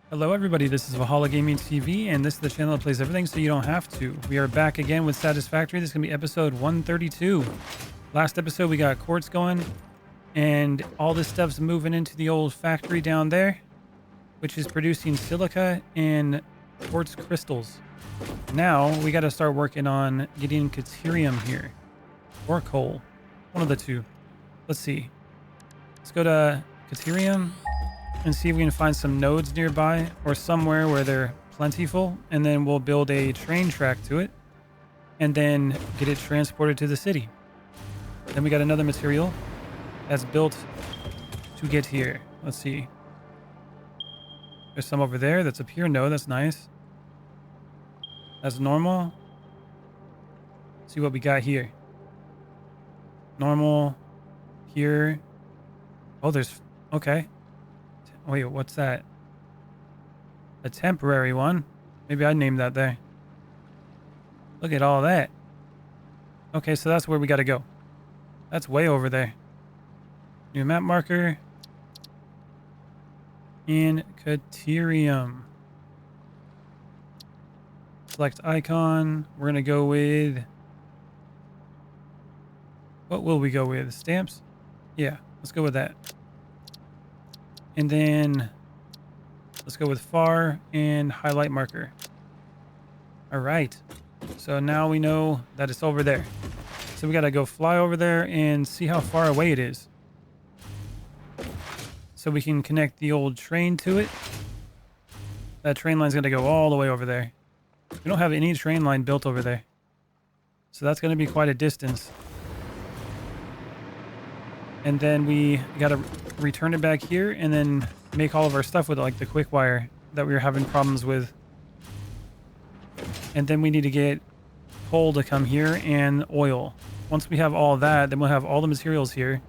Hello everybody, this is Valhallagamingtv, and this is the channel that plays everything so you don't have to. We are back again with Satisfactory. This is going to be episode 132. Last episode we got quartz going, and all this stuff's moving into the old factory down there, which is producing silica and quartz crystals. Now we got to start working on getting Caterium here, or coal, one of the two. Let's see. Let's go to Caterium and see if we can find some nodes nearby or somewhere where they're plentiful, and then we'll build a train track to it and then get it transported to the city. Then we got another material that's built to get here. Let's see. There's some over there. That's a pure node. That's nice. That's normal. Let's see what we got here. Normal. Here. Oh, there's... Okay. Wait, what's that? A temporary one? Maybe I named that there. Look at all that. Okay, so that's where we got to go. That's way over there. New map marker. In Caterium. Select icon. We're going to go with... What will we go with? Stamps? Yeah, let's go with that. And then let's go with far and highlight marker. All right. So now we know that it's over there. So we got to go fly over there and see how far away it is, so we can connect the old train to it. That train line's going to go all the way over there. We don't have any train line built over there, so that's going to be quite a distance. And then we got to return it back here and then make all of our stuff with it, like the quick wire that we were having problems with. And then we need to get coal to come here and oil. Once we have all that, then we'll have all the materials here.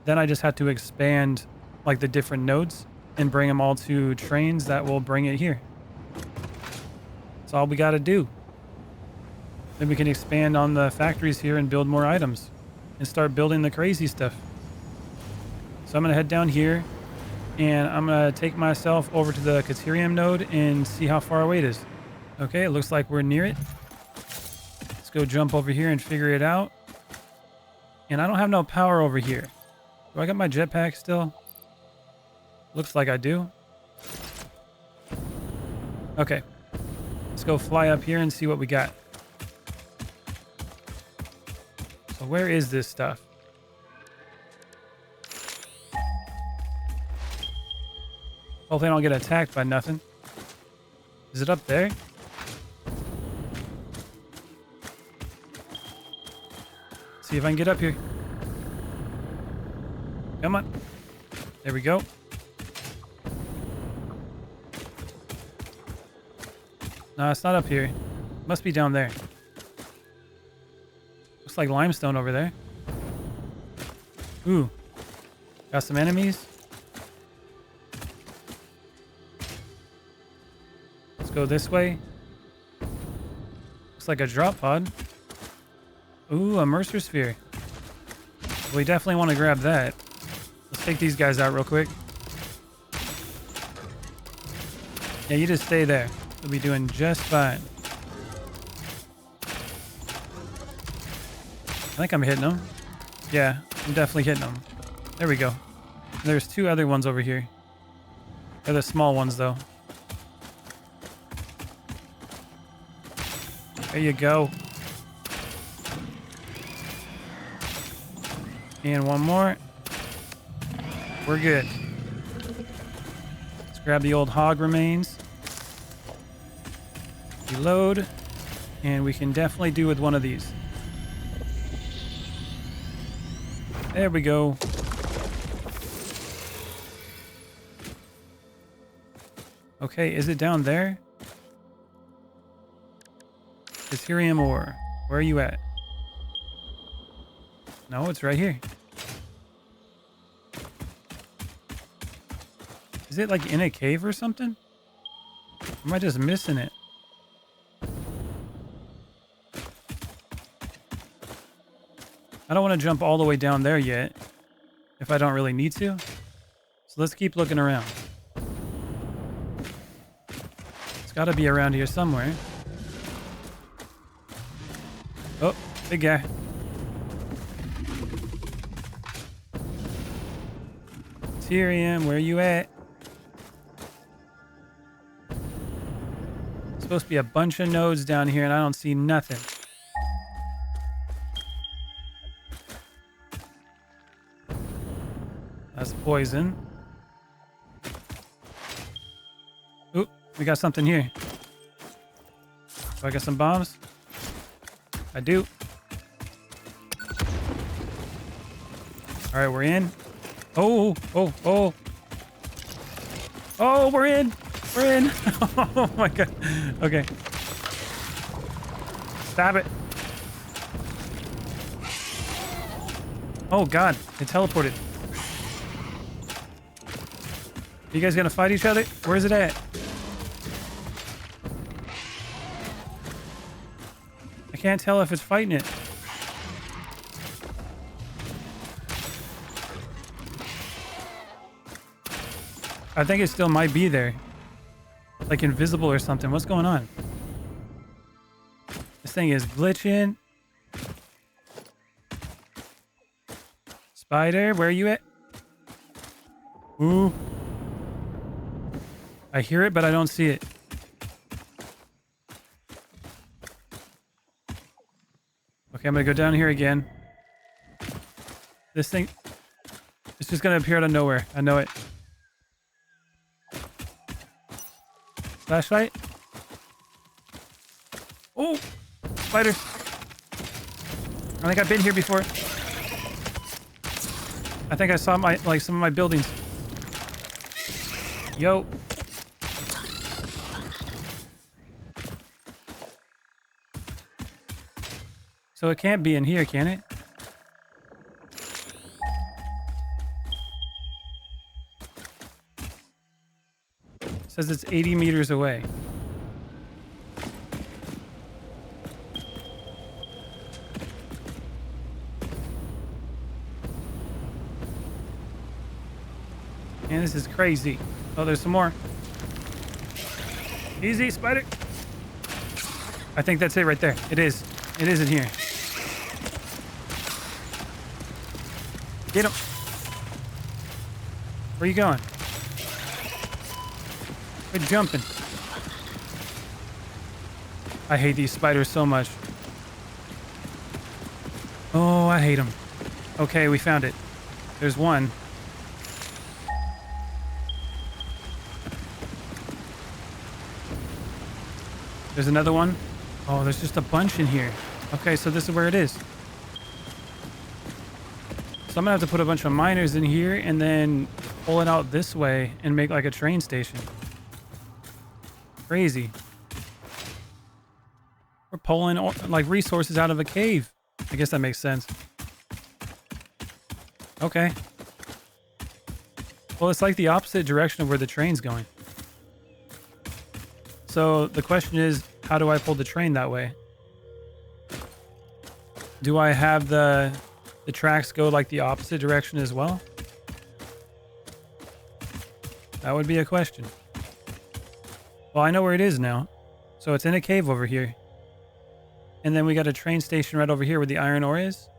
Then I just have to expand like the different nodes and bring them all to trains that will bring it here. That's all we got to do. Then we can expand on the factories here and build more items and start building the crazy stuff. So I'm going to head down here, and I'm going to take myself over to the Caterium node and see how far away it is. Okay, it looks like we're near it. Let's go jump over here and figure it out. And I don't have no power over here. Do I got my jetpack still? Looks like I do. Okay. Let's go fly up here and see what we got. So where is this stuff? Hopefully I don't get attacked by nothing. Is it up there? See if I can get up here. Come on. There we go. No, it's not up here. It must be down there. Looks like limestone over there. Ooh. Got some enemies. Go this way. Looks like a drop pod. Ooh, a Mercer sphere. We definitely want to grab that. Let's take these guys out real quick. Yeah, you just stay there. We'll be doing just fine. I think I'm hitting them. Yeah, I'm definitely hitting them. There we go. There's two other ones over here. They're the small ones though. There you go. And one more. We're good. Let's grab the old hog remains. Reload. And we can definitely do with one of these. There we go. Okay, is it down there? Caterium ore. Where are you at? No, it's right here. Is it like in a cave or something? Or am I just missing it? I don't want to jump all the way down there yet, if I don't really need to. So let's keep looking around. It's got to be around here somewhere. Oh, big guy. Caterium, where you at? Supposed to be a bunch of nodes down here and I don't see nothing. That's poison. Oop, we got something here. Do I got some bombs? I do. All right, we're in. Oh, oh, oh. Oh, we're in. We're in. Oh my God. Okay. Stop it. Oh God, it teleported. You guys gonna fight each other? Where's it at? I can't tell if it's fighting it. I think it still might be there. Like invisible or something. What's going on? This thing is glitching. Spider, where are you at? Ooh. I hear it, but I don't see it. Okay, I'm gonna go down here again. This thing, it's just gonna appear out of nowhere. I know it. Flashlight. Oh, spider. I think I've been here before. I think I saw some of my buildings. Yo. So it can't be in here, can it? It says it's 80 meters away. Man, this is crazy. Oh, there's some more. Easy, spider. I think that's it right there. It is. It is in here. Get him. Where are you going? Quit jumping. I hate these spiders so much. Oh, I hate them. Okay, we found it. There's one. There's another one. Oh, there's just a bunch in here. Okay, so this is where it is. So I'm gonna have to put a bunch of miners in here and then pull it out this way and make like a train station. Crazy. We're pulling like resources out of a cave. I guess that makes sense. Okay. Well, it's like the opposite direction of where the train's going. So the question is, how do I pull the train that way? Do I have the tracks go like the opposite direction as well? That would be a question. Well, I know where it is now. So it's in a cave over here. And then we got a train station right over here where the iron ore is.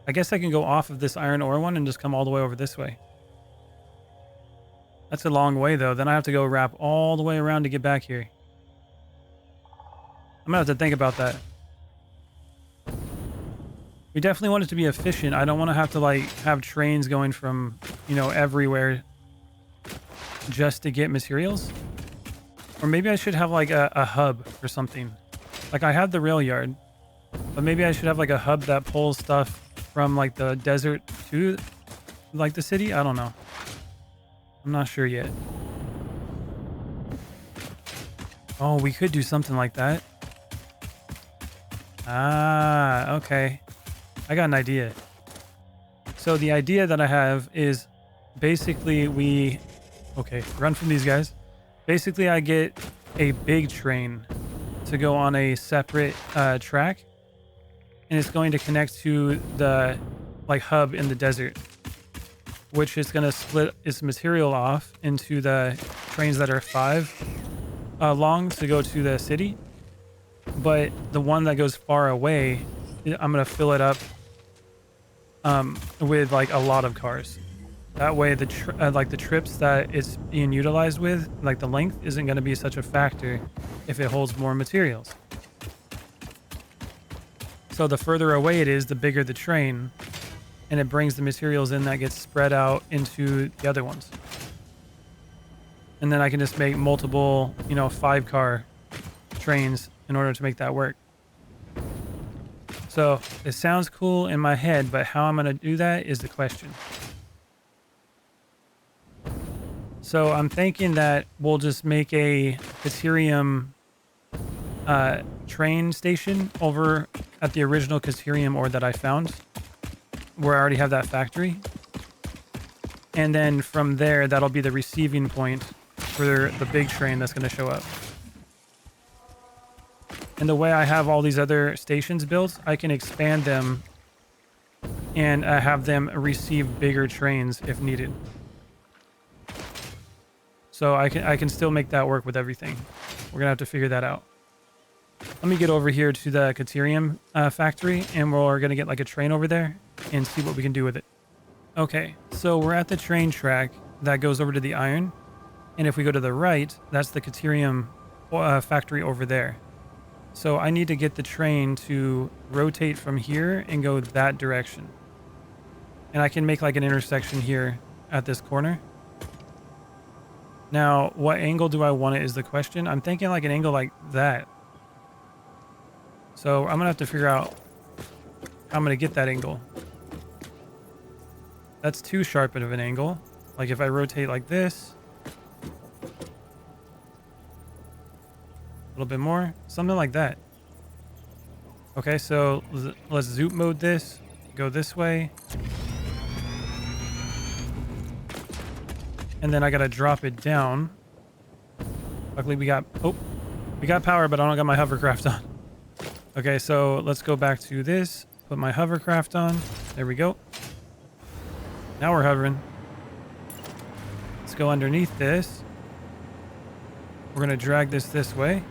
I guess I can go off of this iron ore one and just come all the way over this way. That's a long way though. Then I have to go wrap all the way around to get back here. I'm gonna have to think about that. We definitely want it to be efficient. I don't want to have to like have trains going from, you know, everywhere just to get materials. Or maybe I should have like a hub or something. Like I have the rail yard, but maybe I should have like a hub that pulls stuff from like the desert to like the city. I don't know. I'm not sure yet. Oh, we could do something like that. Ah, okay. I got an idea. So the idea that I have is basically okay, run from these guys. Basically, I get a big train to go on a separate track, and it's going to connect to the like hub in the desert, which is going to split its material off into the trains that are 5 long to go to the city, but the one that goes far away, I'm gonna fill it up with like a lot of cars. That way, like the trips that it's being utilized with, like the length, isn't going to be such a factor if it holds more materials. So the further away it is, the bigger the train, and it brings the materials in that gets spread out into the other ones. And then I can just make multiple, 5-car trains in order to make that work. So it sounds cool in my head, but how I'm going to do that is the question. So I'm thinking that we'll just make a Caterium train station over at the original Caterium ore that I found, where I already have that factory. And then from there, that'll be the receiving point for the big train that's going to show up. And the way I have all these other stations built, I can expand them and have them receive bigger trains if needed. So I can still make that work with everything. We're gonna have to figure that out. Let me get over here to the Caterium factory, and we're gonna get like a train over there and see what we can do with it. Okay, so we're at the train track that goes over to the iron, and if we go to the right, that's the Caterium factory over there. So I need to get the train to rotate from here and go that direction. And I can make like an intersection here at this corner. Now, what angle do I want it is the question. I'm thinking like an angle like that. So I'm going to have to figure out how I'm going to get that angle. That's too sharp of an angle. Like if I rotate like this. A little bit more. Something like that. Okay, so let's zoom mode this. Go this way. And then I gotta drop it down. Luckily we got power, but I don't got my hovercraft on. Okay, so let's go back to this. Put my hovercraft on. There we go. Now we're hovering. Let's go underneath this. We're gonna drag this way.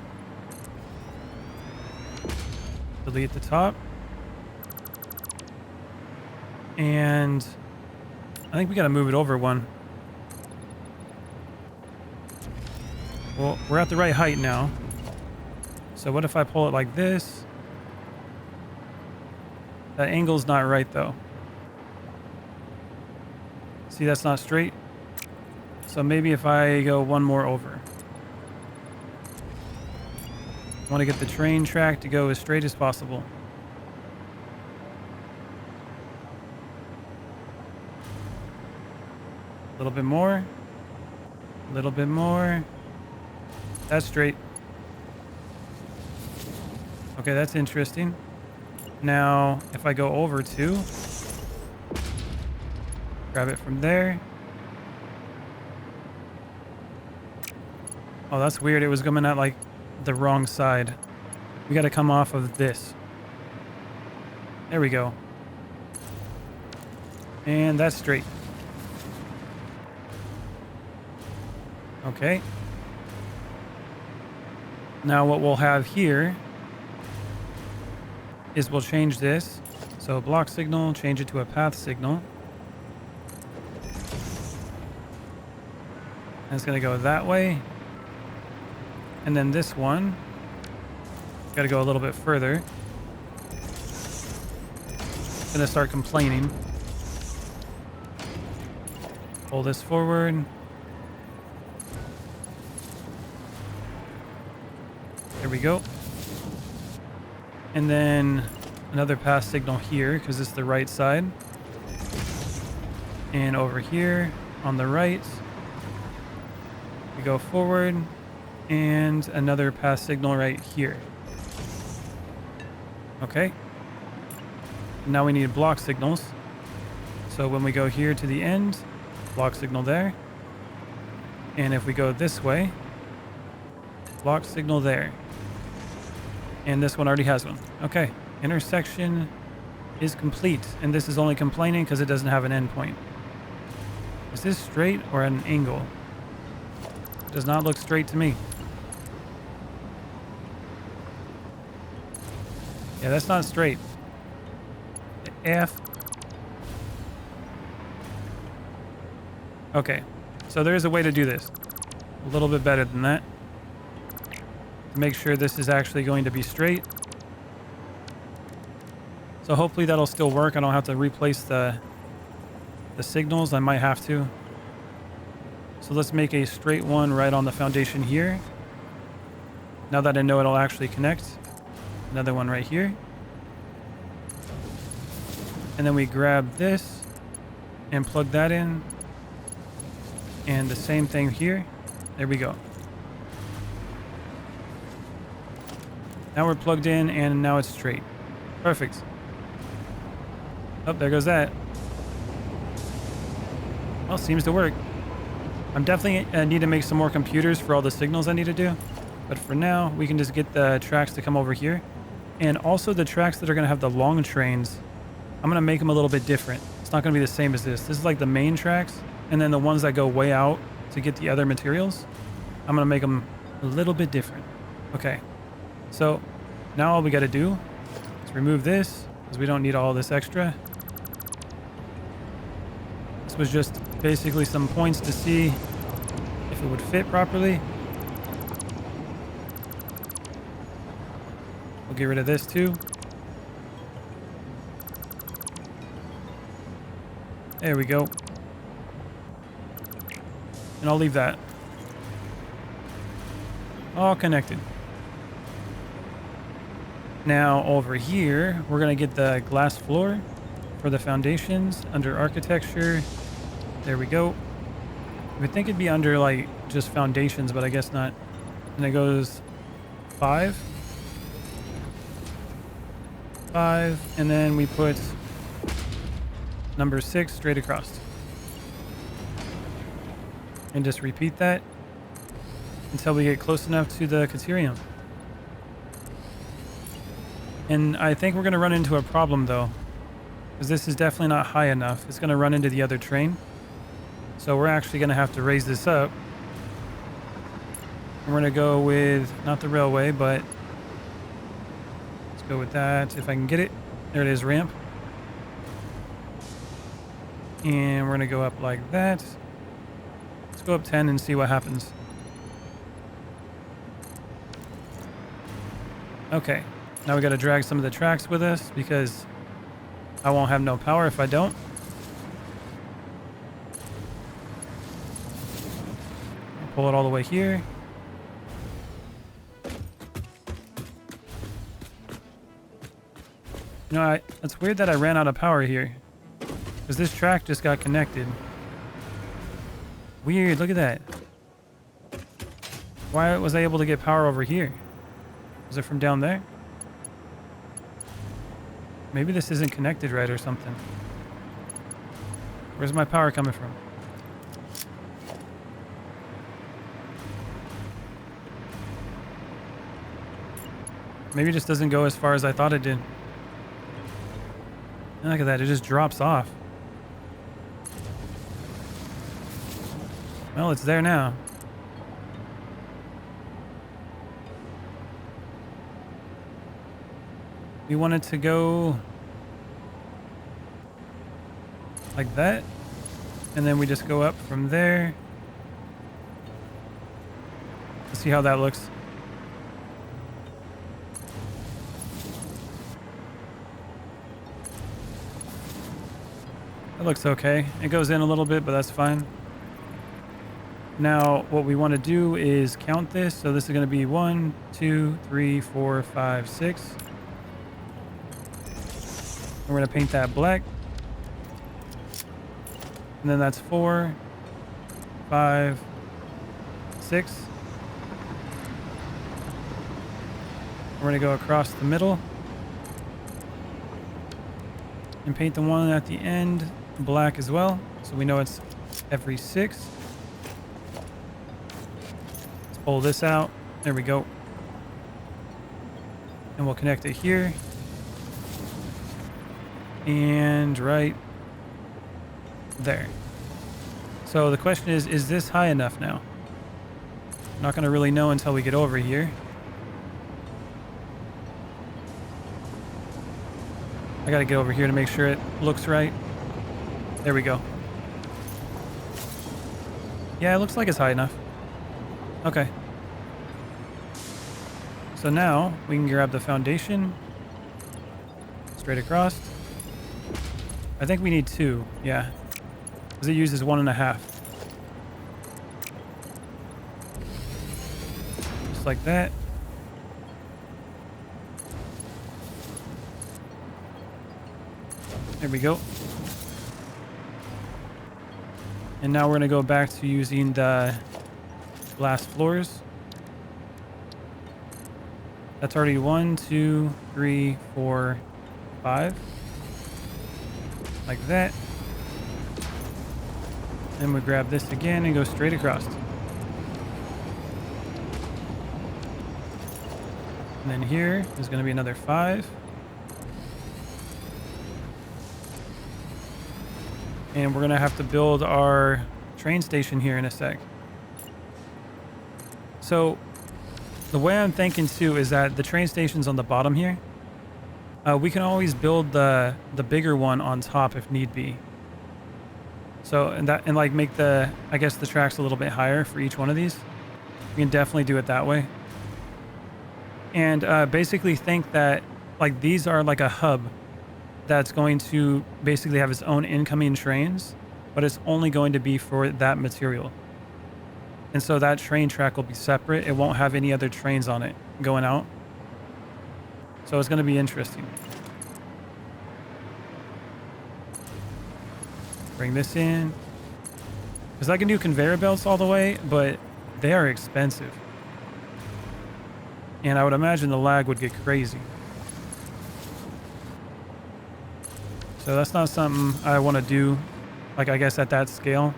Delete the top. And I think we gotta move it over one. Well, we're at the right height now. So what if I pull it like this? That angle's not right though. See, that's not straight. So maybe if I go one more over. I want to get the train track to go as straight as possible. A little bit more. A little bit more. That's straight. Okay, that's interesting. Now, if I go over two, grab it from there. Oh, that's weird. It was coming out like the wrong side. We got to come off of this. There we go. And that's straight. Okay. Now what we'll have here is we'll change this. So block signal, change it to a path signal. And it's going to go that way. And then this one, got to go a little bit further. It's going to start complaining. Pull this forward. There we go. And then another pass signal here because it's the right side. And over here on the right, we go forward and another pass signal right here. Okay. Now we need block signals. So when we go here to the end, block signal there. And if we go this way, block signal there. And this one already has one. Okay, intersection is complete. And this is only complaining because it doesn't have an endpoint. Is this straight or at an angle? It does not look straight to me. Yeah, that's not straight. F. Okay, so there's a way to do this a little bit better than that. To make sure this is actually going to be straight. So hopefully that'll still work. I don't have to replace the signals. I might have to. So let's make a straight one right on the foundation here. Now that I know it'll actually connect. Another one right here. And then we grab this and plug that in. And the same thing here. There we go. Now we're plugged in and now it's straight. Perfect. Oh, there goes that. Well, seems to work. I'm definitely need to make some more computers for all the signals I need to do. But for now, we can just get the tracks to come over here. And also the tracks that are going to have the long trains, I'm going to make them a little bit different. It's not going to be the same as this. This is like the main tracks. And then the ones that go way out to get the other materials, I'm going to make them a little bit different. Okay. So now all we got to do is remove this because we don't need all this extra. This was just basically some points to see if it would fit properly. We'll get rid of this too. There we go. And I'll leave that. All connected. Now over here, we're going to get the glass floor for the foundations under architecture. There we go. I would think it'd be under like just foundations, but I guess not. And it goes 5. 5. And then we put number 6 straight across. And just repeat that until we get close enough to the Caterium. And I think we're going to run into a problem though, because this is definitely not high enough. It's going to run into the other train. So we're actually going to have to raise this up. And we're going to go with, not the railway, but let's go with that. If I can get it. There it is, ramp. And we're going to go up like that. Let's go up 10 and see what happens. Okay. Now we got to drag some of the tracks with us because I won't have no power if I don't. Pull it all the way here. You know, it's weird that I ran out of power here because this track just got connected. Weird, look at that. Why was I able to get power over here? Was it from down there? Maybe this isn't connected right or something. Where's my power coming from? Maybe it just doesn't go as far as I thought it did. And look at that, it just drops off. Well, it's there now. We want it to go like that. And then we just go up from there. Let's see how that looks. That looks okay. It goes in a little bit, but that's fine. Now, what we want to do is count this. So this is going to be 1, 2, 3, 4, 5, 6. We're going to paint that black. And then that's 4, 5, 6. We're going to go across the middle. And paint the one at the end black as well. So we know it's every 6. Let's pull this out. There we go. And we'll connect it here. And right there. So the question is this high enough now? I'm not going to really know until we get over here. I gotta get over here to make sure it looks right. There we go. Yeah, it looks like it's high enough. Okay. So now we can grab the foundation. Straight across. I think we need 2. Yeah. Because it uses 1.5. Just like that. There we go. And now we're going to go back to using the glass floors. That's already 1, 2, 3, 4, 5. Like that. Then we grab this again and go straight across. And then here is going to be another 5. And we're going to have to build our train station here in a sec. So the way I'm thinking too is that the train station's on the bottom here. We can always build the bigger one on top if need be. So and like make the, I guess, the tracks a little bit higher for each one of these. We can definitely do it that way. And basically think that like these are like a hub that's going to basically have its own incoming trains, but it's only going to be for that material. And so that train track will be separate. It won't have any other trains on it going out. So it's going to be interesting. Bring this in. Because I can do conveyor belts all the way, but they are expensive. And I would imagine the lag would get crazy. So that's not something I want to do, like I guess at that scale.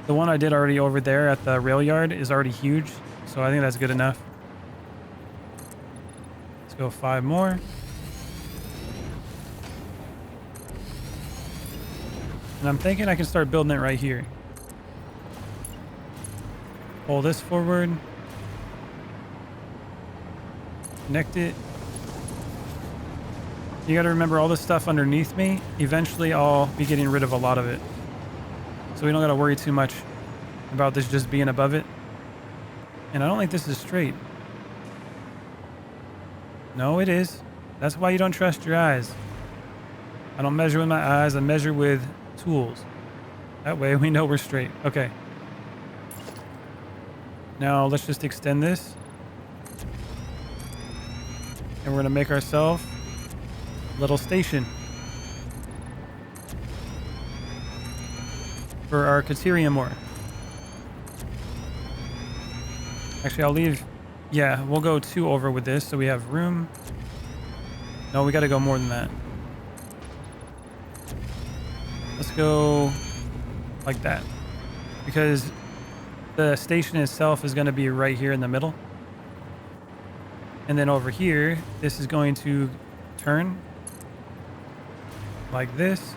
The one I did already over there at the rail yard is already huge, so I think that's good enough. Let's go 5 more. And I'm thinking I can start building it right here. Pull this forward. Connect it. You got to remember all this stuff underneath me. Eventually, I'll be getting rid of a lot of it. So we don't got to worry too much about this just being above it. And I don't think this is straight. No, it is. That's why you don't trust your eyes. I don't measure with my eyes. I measure with tools. That way we know we're straight. Okay. Now let's just extend this. And we're going to make ourselves little station for our Caterium ore. Actually, I'll leave. Yeah, we'll go 2 over with this so we have room. No, we got to go more than that. Let's go like that, because the station itself is going to be right here in the middle. And then over here, this is going to turn like this.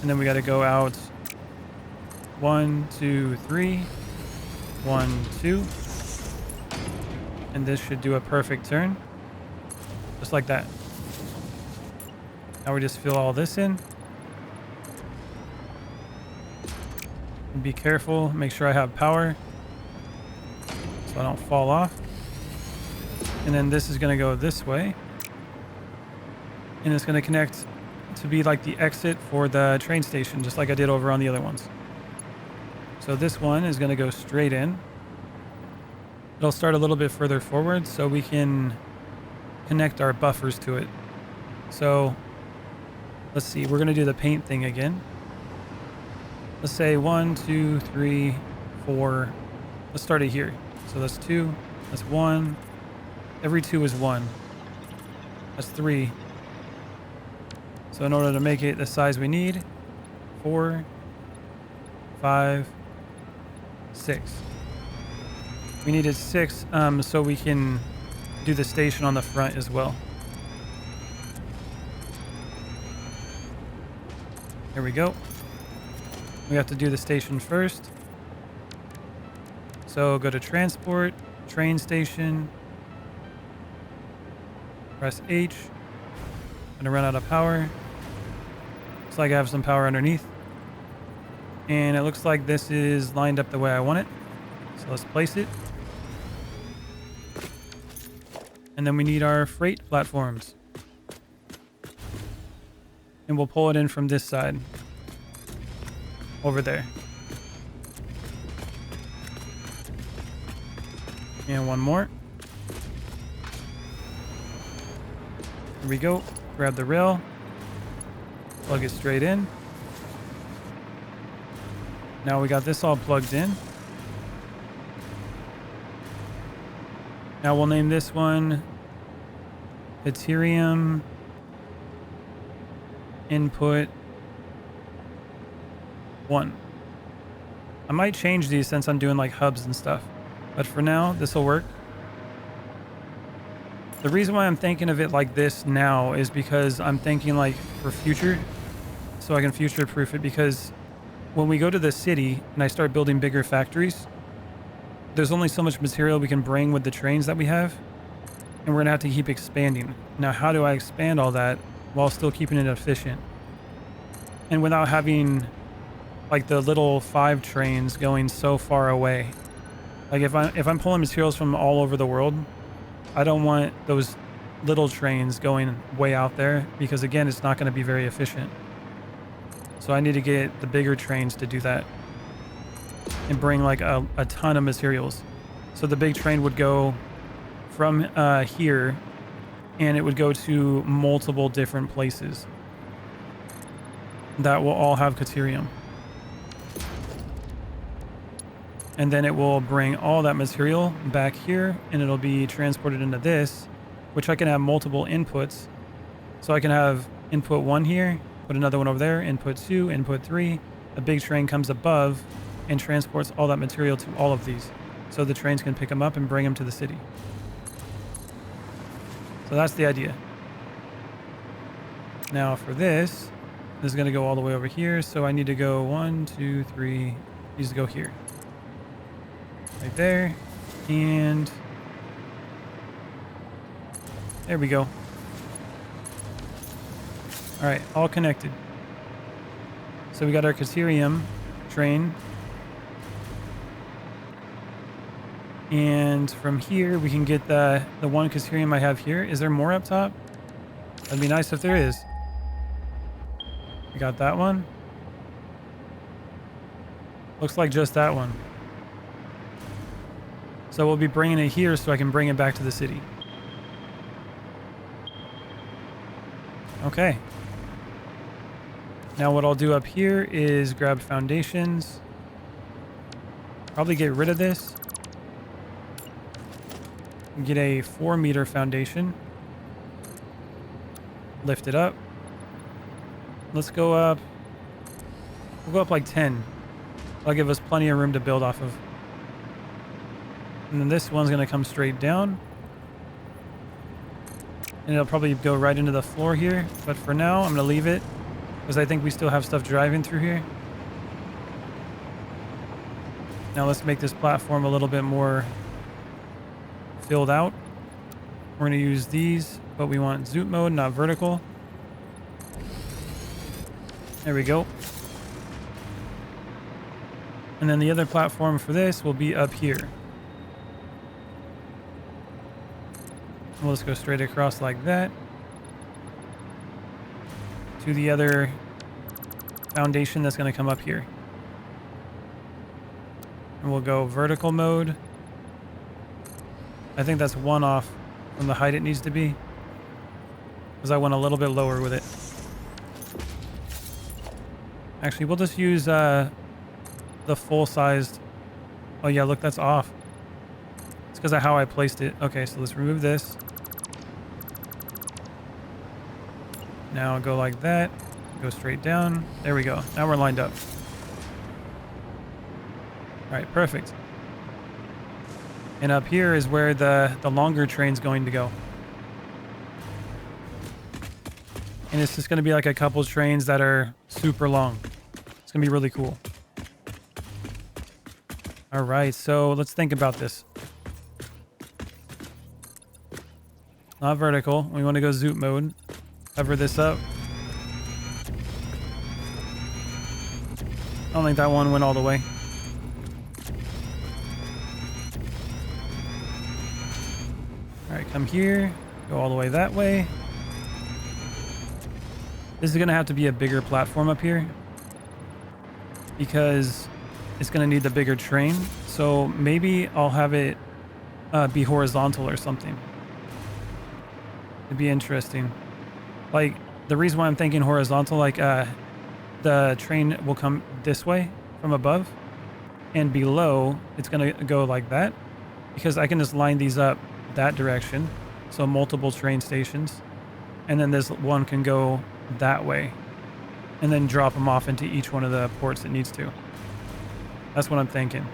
And then we got to go out 1, 2, 3, 1, 2. And this should do a perfect turn. Just like that. Now we just fill all this in. And be careful, make sure I have power so I don't fall off. And then this is going to go this way. And it's going to connect to be like the exit for the train station, just like I did over on the other ones. So this one is going to go straight in. It'll start a little bit further forward so we can connect our buffers to it. So let's see, we're going to do the paint thing again. Let's say 1, 2, 3, 4. Let's start it here. So that's 2, that's 1. Every 2 is 1. That's 3. So in order to make it the size we need, 4, 5, 6. We needed 6 so we can do the station on the front as well. Here we go. We have to do the station first. So go to transport, train station. Press H. I'm gonna run out of power. Looks like I have some power underneath. And it looks like this is lined up the way I want it. So let's place it. And then we need our freight platforms. And we'll pull it in from this side. Over there. And one more. Here we go. Grab the rail. Plug it straight in. Now we got this all plugged in. Now we'll name this one Caterium Input 1. I might change these since I'm doing like hubs and stuff. But for now, this will work. The reason why I'm thinking of it like this now is because I'm thinking like for future, so I can future proof it, because when we go to the city and I start building bigger factories, there's only so much material we can bring with the trains that we have, and we're gonna have to keep expanding. Now, how do I expand all that while still keeping it efficient? And without having like the little 5 trains going so far away. Like if I'm pulling materials from all over the world, I don't want those little trains going way out there, because again, it's not going to be very efficient. So I need to get the bigger trains to do that and bring like a ton of materials. So the big train would go from here, and it would go to multiple different places that will all have Caterium. And then it will bring all that material back here, and it'll be transported into this, which I can have multiple inputs. So I can have input 1 here, put another one over there, input 2, input 3. A big train comes above and transports all that material to all of these. So the trains can pick them up and bring them to the city. So that's the idea. Now for this is going to go all the way over here. So I need to go 1, 2, 3, needs to go here. Right there, and there we go. All right, all connected. So we got our Caterium train, and from here we can get the one Caterium I have here. Is there more up top? That'd be nice if there is. We got that one. Looks like just that one. So we'll be bringing it here so I can bring it back to the city. Okay. Now what I'll do up here is grab foundations. Probably get rid of this. Get a 4-meter foundation. Lift it up. Let's go up. We'll go up like 10. That'll give us plenty of room to build off of. And then this one's going to come straight down. And it'll probably go right into the floor here. But for now, I'm going to leave it, because I think we still have stuff driving through here. Now let's make this platform a little bit more filled out. We're going to use these, but we want zoom mode, not vertical. There we go. And then the other platform for this will be up here. We'll just go straight across like that to the other foundation that's going to come up here. And we'll go vertical mode. I think that's 1 off from the height it needs to be, because I went a little bit lower with it. Actually, we'll just use the full-sized. Oh yeah, look, that's off. It's because of how I placed it. Okay, so let's remove this. Now go like that. Go straight down. There we go. Now we're lined up. All right, perfect. And up here is where the longer train's going to go. And it's just going to be like a couple trains that are super long. It's going to be really cool. All right, so let's think about this. not vertical. We want to go zoot mode. Cover this up. I don't think that one went all the way. All right, come here. Go all the way that way. This is going to have to be a bigger platform up here because it's going to need the bigger train. So maybe I'll have it be horizontal or something. It'd be interesting. Like, the reason why I'm thinking horizontal, like the train will come this way from above, and below it's going to go like that, because I can just line these up that direction. So multiple train stations, and then this one can go that way and then drop them off into each one of the ports it needs to. That's what I'm thinking.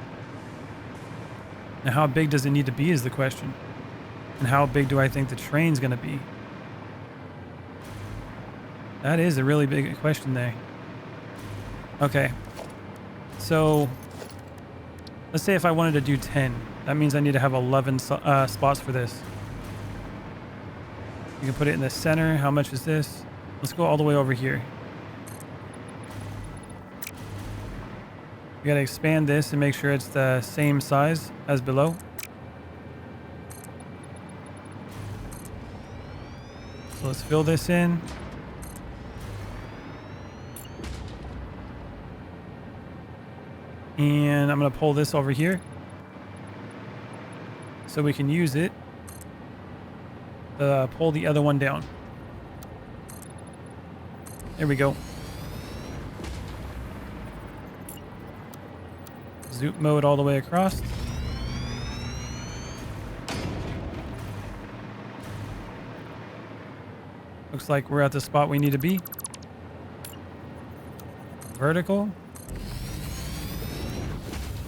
Now, how big does it need to be is the question. And how big do I think the train's going to be? That is a really big question there. Okay. So let's say if I wanted to do 10, that means I need to have 11 spots for this. You can put it in the center. How much is this? Let's go all the way over here. We got to expand this and make sure it's the same size as below. So let's fill this in. And I'm going to pull this over here so we can use it to pull the other one down. There we go. Zoot mode all the way across. Looks like we're at the spot we need to be. Vertical.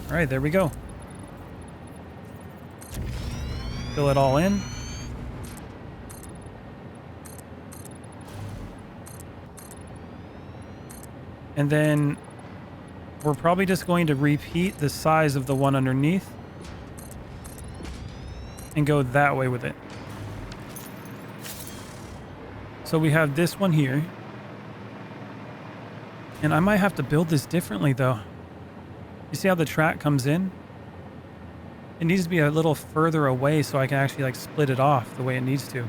All right, there we go. Fill it all in. And then we're probably just going to repeat the size of the one underneath and go that way with it. So we have this one here. And I might have to build this differently though. You see how the track comes in? It needs to be a little further away so I can actually like split it off the way it needs to.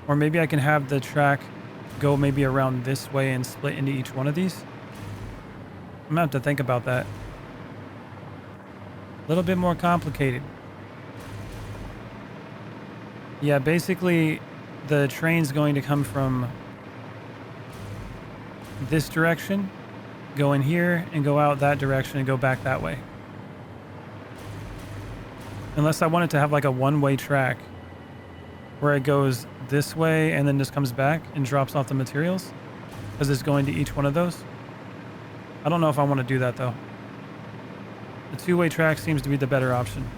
Or maybe I can have the track go maybe around this way and split into each one of these. I'm gonna have to think about that. A little bit more complicated. Yeah, basically the train's going to come from this direction, go in here and go out that direction and go back that way. Unless I wanted to have like a one-way track where it goes this way and then just comes back and drops off the materials because it's going to each one of those. I don't know if I want to do that though. The two-way track seems to be the better option.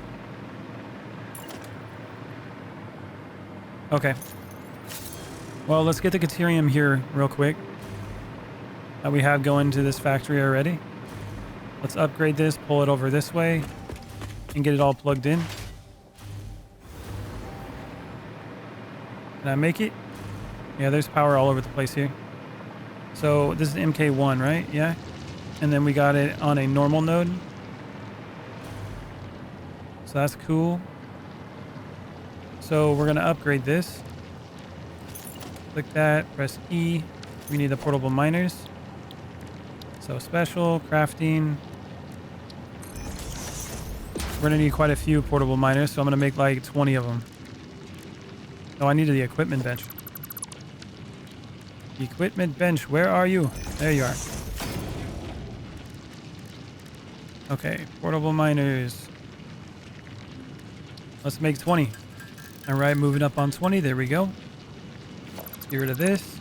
Okay. Well, let's get the Caterium here real quick that we have going to this factory already. Let's upgrade this, pull it over this way, and get it all plugged in. Can I make it? Yeah, there's power all over the place here. So this is MK1, right? Yeah. And then we got it on a normal node. So that's cool. So we're going to upgrade this. Click that, press E. We need the portable miners. So special, crafting. We're going to need quite a few portable miners, so I'm going to make like 20 of them. Oh, I needed the equipment bench. Equipment bench, where are you? There you are. Okay, portable miners. Let's make 20. All right, moving up on 20. There we go. Let's get rid of this.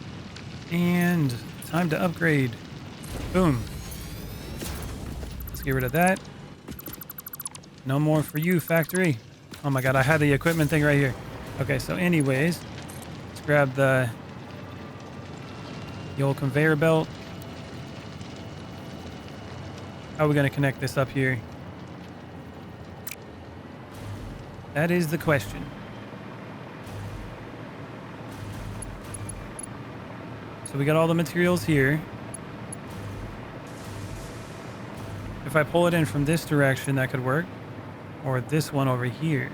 And time to upgrade. Boom. Let's get rid of that. No more for you, factory. Oh my god, I had the equipment thing right here. Okay, so anyways, let's grab the old conveyor belt. How are we going to connect this up here? That is the question. So we got all the materials here. If I pull it in from this direction, that could work. Or this one over here.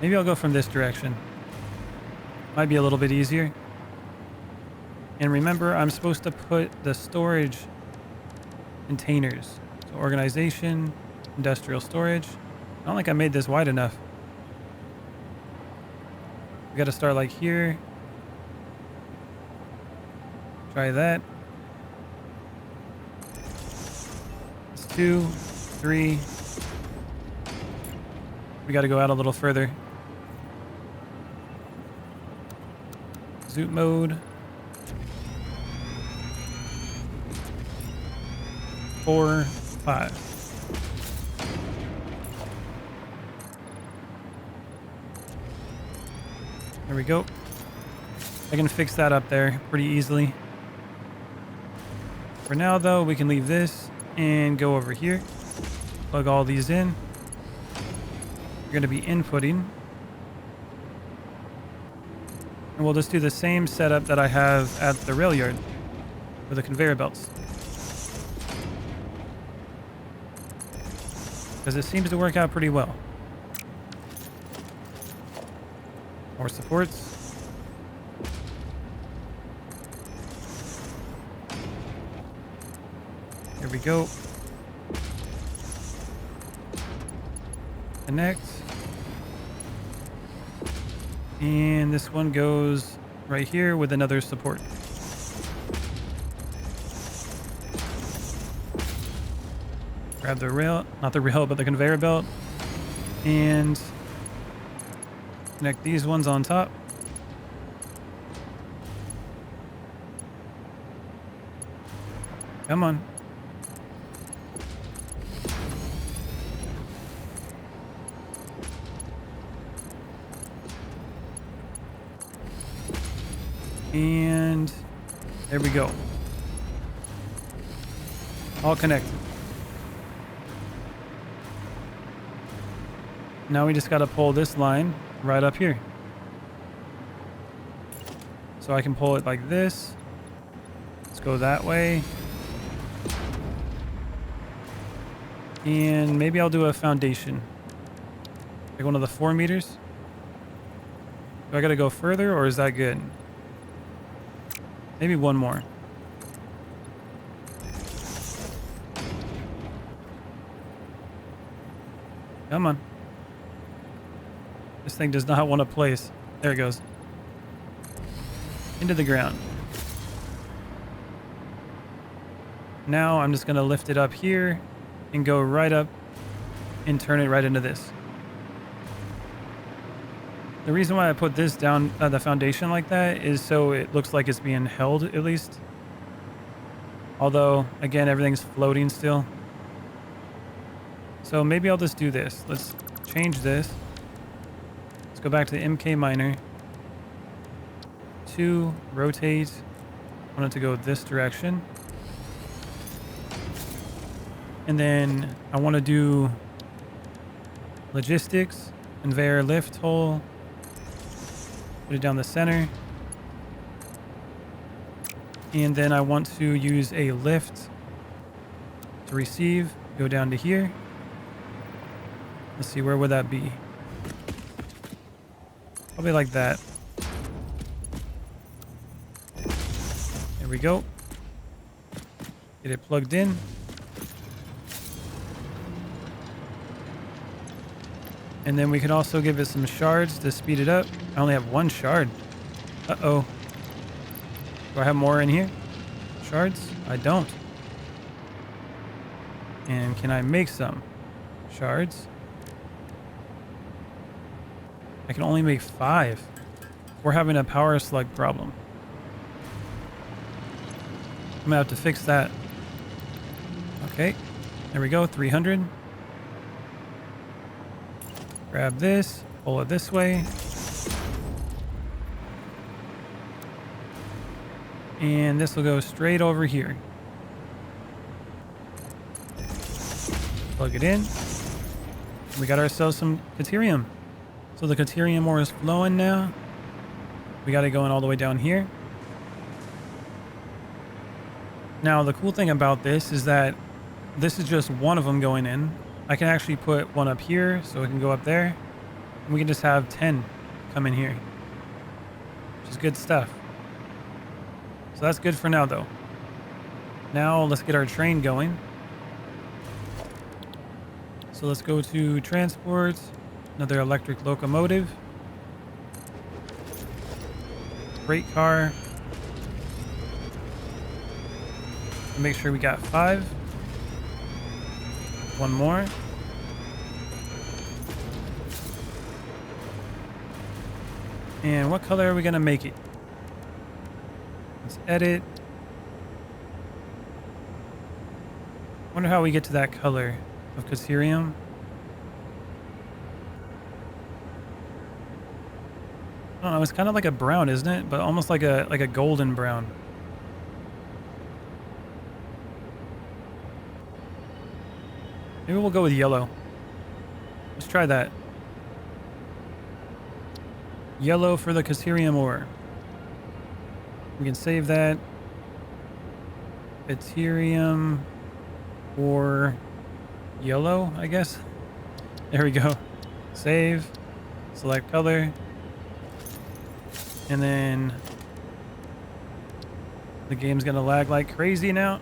Maybe I'll go from this direction. Might be a little bit easier. And remember, I'm supposed to put the storage containers. So organization, industrial storage. Not like I made this wide enough. We got to start like here. Try that. It's 2, 3. We got to go out a little further. Zoom mode. 4, 5. There we go. I can fix that up there pretty easily. For now, though, we can leave this and go over here. Plug all these in. We're going to be inputting. And we'll just do the same setup that I have at the rail yard for the conveyor belts. Because it seems to work out pretty well. More supports. Here we go. Connect. And this one goes right here with another support. Grab the rail, not the rail, but the conveyor belt. And connect these ones on top. Come on. And there we go. All connected. Now we just got to pull this line right up here. So I can pull it like this. Let's go that way. And maybe I'll do a foundation. Like one of the 4 meters. Do I got to go further or is that good? Maybe one more. Come on. This thing does not want to place. There it goes. Into the ground. Now I'm just going to lift it up here and go right up and turn it right into this. The reason why I put this down, the foundation like that, is so it looks like it's being held at least. Although, again, everything's floating still. So maybe I'll just do this. Let's change this. Let's go back to the MK miner. 2, rotate. I want it to go this direction. And then I want to do logistics, conveyor lift hole. Put it down the center. And then I want to use a lift to receive. Go down to here. Let's see, where would that be? Probably like that. There we go. Get it plugged in. And then we can also give it some shards to speed it up. I only have 1 shard. Uh-oh. Do I have more in here? Shards? I don't. And can I make some shards? I can only make 5. We're having a power slug problem. I'm gonna have to fix that. Okay. There we go. 300. Grab this, pull it this way. And this will go straight over here. Plug it in. We got ourselves some Caterium. So the Caterium ore is flowing now. We got it going all the way down here. Now, the cool thing about this is that this is just one of them going in. I can actually put one up here so it can go up there. And we can just have 10 come in here, which is good stuff. So that's good for now, though. Now let's get our train going. So let's go to transport, another electric locomotive, freight car. Make sure we got 5. One more. And what color are we gonna make it? Let's edit. Wonder how we get to that color of Caterium. I don't know, it's kind of like a brown, isn't it? But almost like a golden brown. Maybe we'll go with yellow. Let's try that. Yellow for the Caterium ore. We can save that. Caterium or yellow, I guess. There we go. Save. Select color. And then the game's gonna lag like crazy now.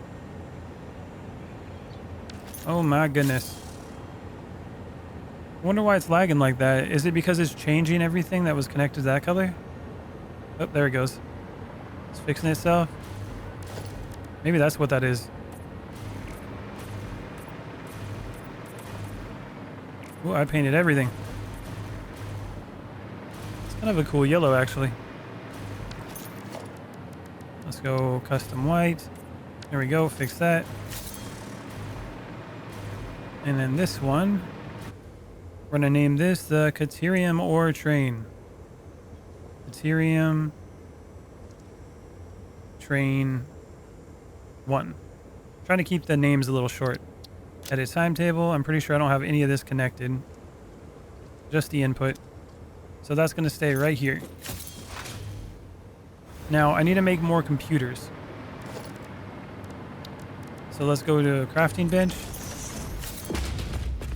Oh my goodness. I wonder why it's lagging like that. Is it because it's changing everything that was connected to that color? Oh, there it goes. It's fixing itself. Maybe that's what that is. Oh, I painted everything. It's kind of a cool yellow, actually. Let's go custom white. There we go, fix that. And then this one, we're gonna name this the Caterium ore train. Caterium train 1. Trying to keep the names a little short. Edit timetable. I'm pretty sure I don't have any of this connected. Just the input. So that's gonna stay right here. Now I need to make more computers. So let's go to a crafting bench.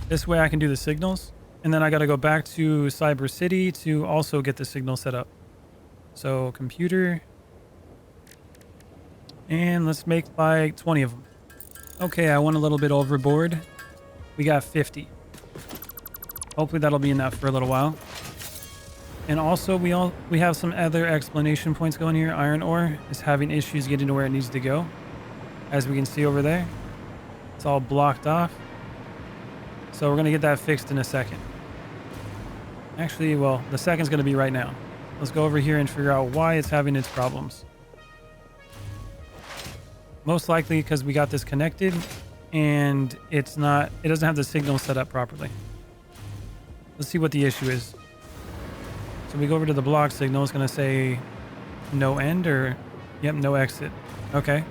This way I can do the signals. And then I got to go back to Cyber City to also get the signal set up. So computer. And let's make like 20 of them. Okay, I went a little bit overboard. We got 50. Hopefully that'll be enough for a little while. And also we have some other explanation points going here. Iron ore is having issues getting to where it needs to go. As we can see over there. It's all blocked off. So we're going to get that fixed in a second. Actually, well, the second's going to be right now. Let's go over here and figure out why it's having its problems. Most likely because we got this connected and it doesn't have the signal set up properly. Let's see what the issue is. So we go over to the block signal. It's going to say no end or, yep, no exit. Okay.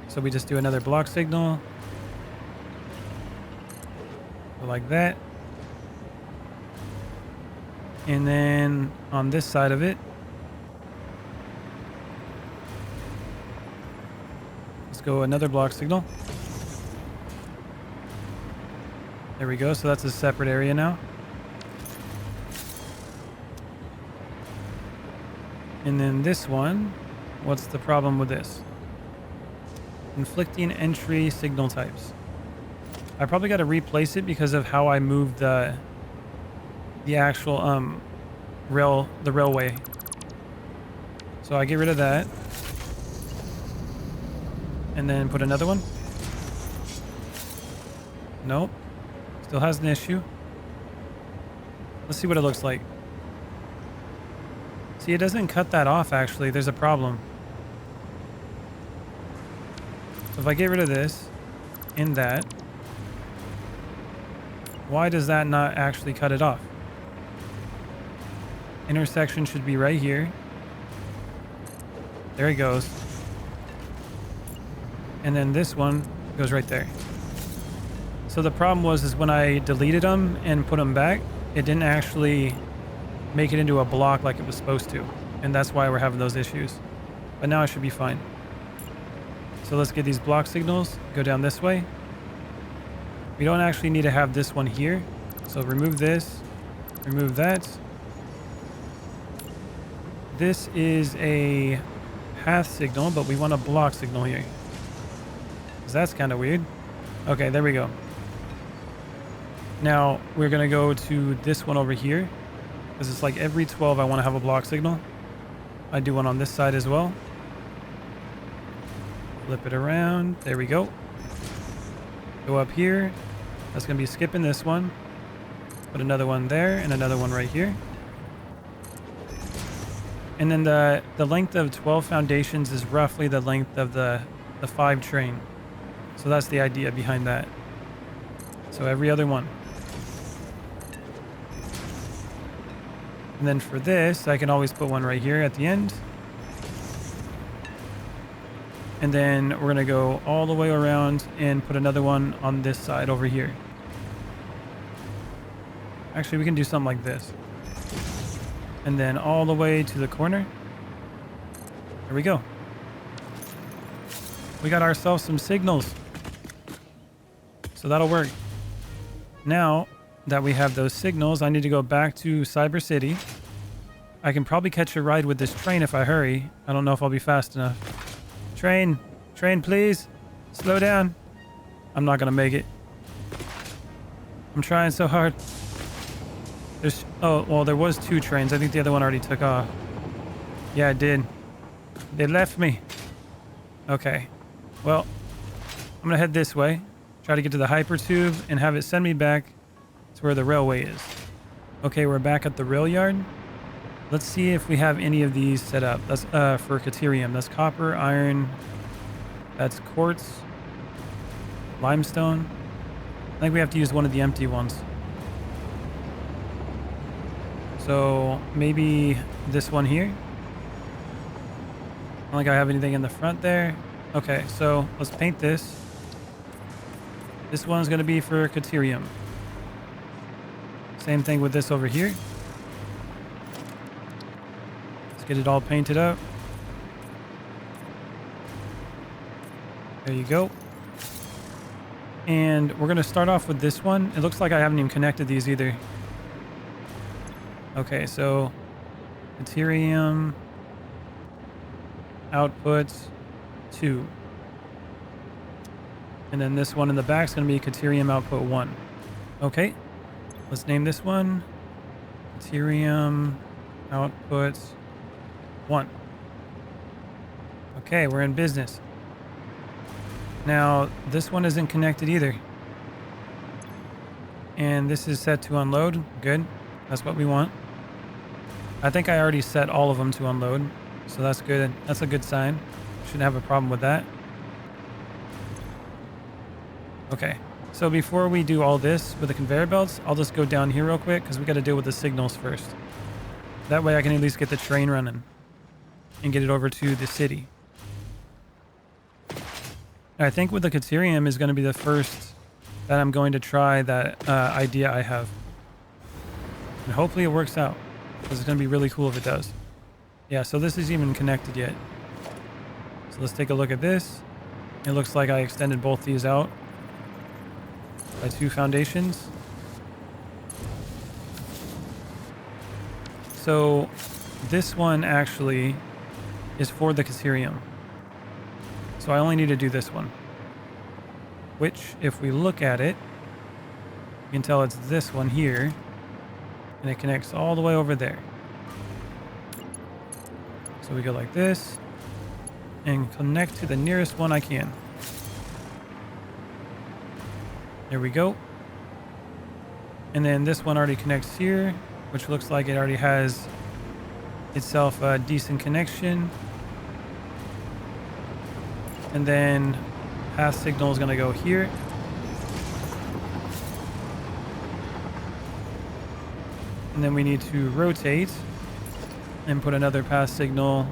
So we just do another block signal. Like that. And then on this side of it, let's go another block signal. There we go. So that's a separate area now. And then this one, what's the problem with this? Conflicting entry signal types. I probably got to replace it because of how I moved the actual railway. So I get rid of that. And then put another one. Nope. Still has an issue. Let's see what it looks like. See, it doesn't cut that off actually. There's a problem. So if I get rid of this and that, why does that not actually cut it off? Intersection should be right here. There it goes. And then this one goes right there. So the problem is when I deleted them and put them back, it didn't actually make it into a block like it was supposed to. And that's why we're having those issues. But now it should be fine. So let's get these block signals, go down this way. We don't actually need to have this one here. So remove this, remove that. This is a path signal, but we want a block signal here. 'Cause that's kind of weird. Okay, there we go. Now we're going to go to this one over here. Because it's like every 12 I want to have a block signal. I do one on this side as well. Flip it around. There we go. Go up here. That's going to be skipping this one. Put another one there and another one right here. And then the length of 12 foundations is roughly the length of the 5 train. So that's the idea behind that. So every other one. And then for this, I can always put one right here at the end. And then we're going to go all the way around and put another one on this side over here. Actually, we can do something like this. And then all the way to the corner. There we go. We got ourselves some signals. So that'll work. Now that we have those signals, I need to go back to Cyber City. I can probably catch a ride with this train if I hurry. I don't know if I'll be fast enough. Train, please. Slow down. I'm not going to make it. I'm trying so hard. There was 2 trains. I think the other one already took off. Yeah, it did. They left me. Okay. Well, I'm going to head this way. Try to get to the hypertube and have it send me back to where the railway is. Okay, we're back at the rail yard. Let's see if we have any of these set up. That's for Caterium. That's copper, iron. That's quartz. Limestone. I think we have to use one of the empty ones. So maybe this one here. I don't think I have anything in the front there. Okay, so let's paint this. This one's going to be for Caterium. Same thing with this over here. Let's get it all painted up. There you go. And we're going to start off with this one. It looks like I haven't even connected these either. Okay, so Caterium output 2. And then this one in the back is going to be Caterium output 1. Okay, let's name this one Caterium output 1. Okay, we're in business. Now, this one isn't connected either. And this is set to unload. Good. That's what we want. I think I already set all of them to unload. So that's good. That's a good sign. Shouldn't have a problem with that. Okay, so before we do all this with the conveyor belts, I'll just go down here real quick because we got to deal with the signals first. That way I can at least get the train running and get it over to the city. I think with the Caterium is going to be the first that I'm going to try that idea I have. And hopefully it works out because it's going to be really cool if it does. Yeah, so this isn't even connected yet. So let's take a look at this. It looks like I extended both these out by 2 foundations. So this one actually is for the Caterium. So I only need to do this one. Which, if we look at it, you can tell it's this one here. And it connects all the way over there. So we go like this. And connect to the nearest one I can. There we go. And then this one already connects here, which looks like it already has itself a decent connection. And then path signal is going to go here. And then we need to rotate and put another path signal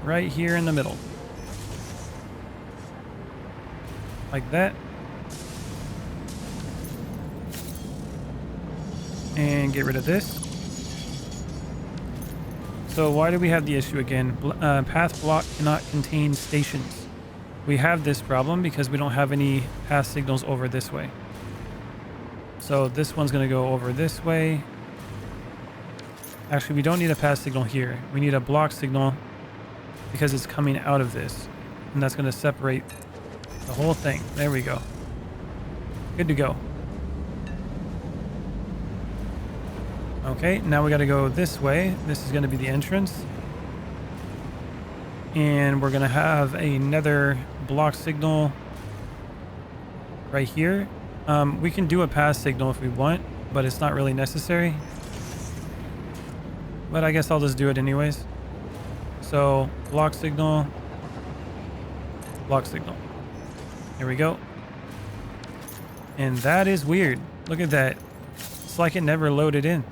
right here in the middle. Like that. And get rid of this. So why do we have the issue again? Path block cannot contain stations. we have this problem because we don't have any pass signals over this way. So this one's going to go over this way. Actually, we don't need a pass signal here. We need a block signal because it's coming out of this. And that's going to separate the whole thing. There we go. Good to go. Okay, now we got to go this way. This is going to be the entrance. And we're going to have another block signal right here. We can do a pass signal if we want, but it's not really necessary. But I guess I'll just do it anyways. So block signal, block signal. Here we go. And that is weird. Look at that. It's like it never loaded in.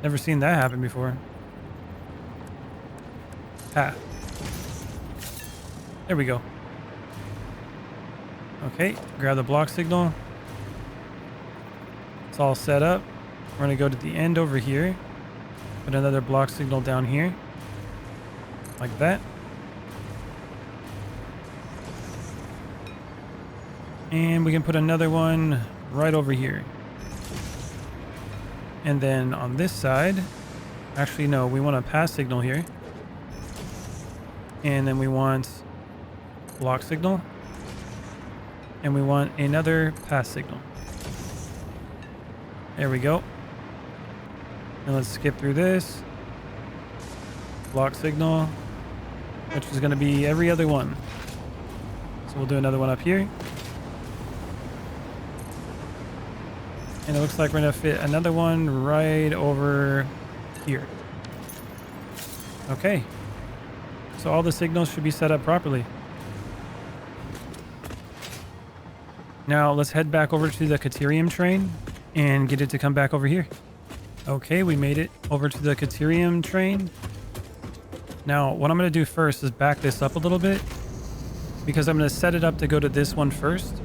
Never seen that happen before. Ah. There we go. Okay, grab the block signal. It's all set up. We're going to go to the end over here. Put another block signal down here. Like that. And we can put another one right over here. And then on this side, actually no, we want a pass signal here. And then we want block signal. And we want another pass signal. There we go. And let's skip through this. Block signal, which is going to be every other one. So we'll do another one up here. And it looks like we're going to fit another one right over here. Okay. So all the signals should be set up properly. Now let's head back over to the Caterium train and get it to come back over here. Okay, we made it over to the Caterium train. Now what I'm going to do first is back this up a little bit because I'm going to set it up to go to this one first.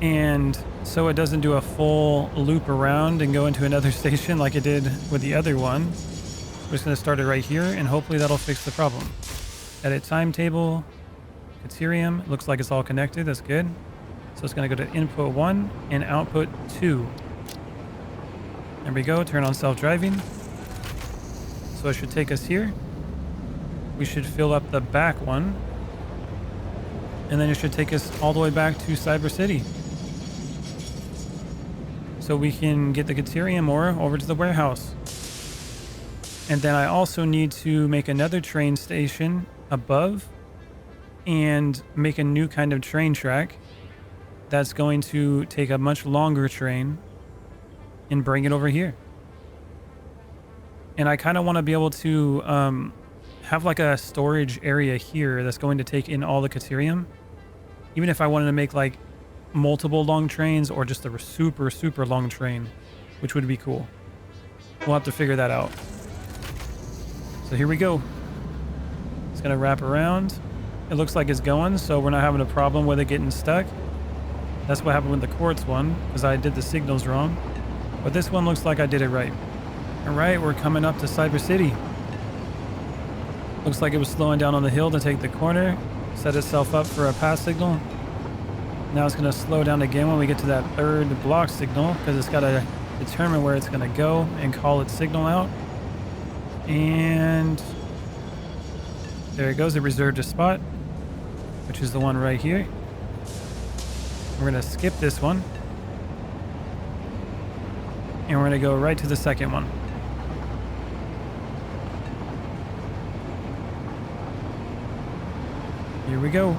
And so it doesn't do a full loop around and go into another station like it did with the other one. We're just going to start it right here and hopefully that'll fix the problem. Edit timetable, Caterium, looks like it's all connected, that's good. So it's going to go to input 1 and output 2. There we go, turn on self-driving. So it should take us here. We should fill up the back one. And then it should take us all the way back to Cyber City. So we can get the Caterium ore over to the warehouse. And then I also need to make another train station above and make a new kind of train track that's going to take a much longer train and bring it over here. And I kind of want to be able to have like a storage area here that's going to take in all the Caterium. Even if I wanted to make like multiple long trains or just a super, super long train, which would be cool. We'll have to figure that out. So here we go. It's going to wrap around. It looks like it's going, so we're not having a problem with it getting stuck. That's what happened with the quartz one, because I did the signals wrong. But this one looks like I did it right. All right, we're coming up to Cyber City. Looks like it was slowing down on the hill to take the corner. Set itself up for a pass signal. Now it's going to slow down again when we get to that third block signal, because it's got to determine where it's going to go and call its signal out. And there it goes. It reserved a spot, which is the one right here. We're going to skip this one. And we're going to go right to the second one. Here we go.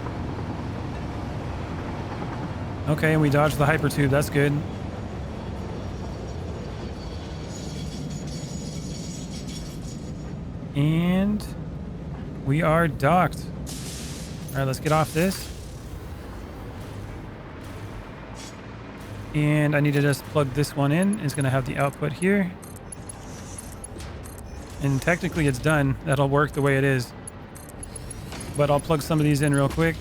Okay, and we dodged the hypertube. That's good. And we are docked. All right, let's get off this. And I need to just plug this one in. It's going to have the output here. And technically it's done. That'll work the way it is. But I'll plug some of these in real quick.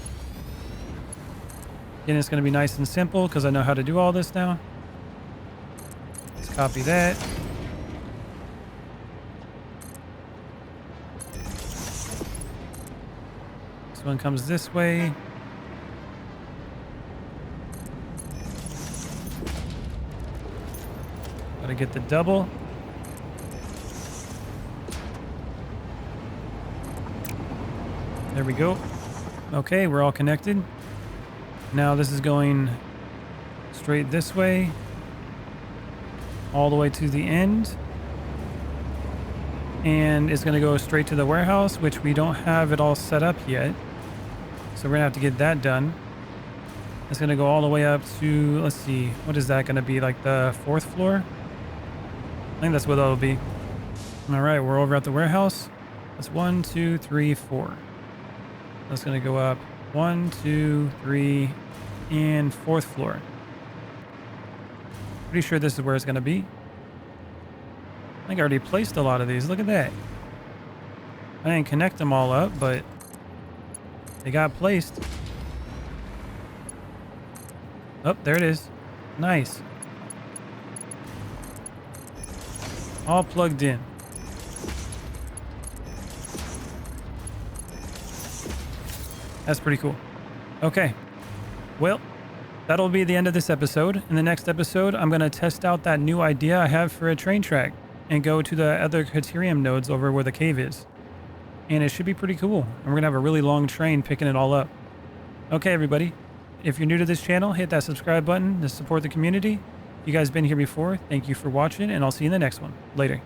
Again, it's going to be nice and simple because I know how to do all this now. Let's copy that. Next one comes this way. Gotta get the double. There we go. Okay, we're all connected. Now this is going straight this way, all the way to the end. And it's going to go straight to the warehouse, which we don't have it all set up yet. So we're going to have to get that done. It's going to go all the way up to, let's see, what is that going to be, like the 4th floor? I think that's what that'll be. All right, we're over at the warehouse. That's 1, 2, 3, 4. That's going to go up 1, 2, 3, and 4th floor. Pretty sure this is where it's going to be. I think I already placed a lot of these. Look at that. I didn't connect them all up, but they got placed. Oh, there it is. Nice. All plugged in. That's pretty cool. Okay. Well, that'll be the end of this episode. In the next episode, I'm going to test out that new idea I have for a train track and go to the other Caterium nodes over where the cave is. And it should be pretty cool. And we're going to have a really long train picking it all up. Okay, everybody. If you're new to this channel, hit that subscribe button to support the community. If you guys been here before, thank you for watching, and I'll see you in the next one. Later.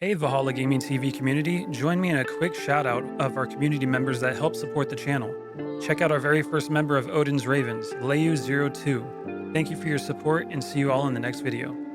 Hey, Valhallagamingtv community. Join me in a quick shout out of our community members that help support the channel. Check out our very first member of Odin's Ravens, Leyu02. Thank you for your support, and see you all in the next video.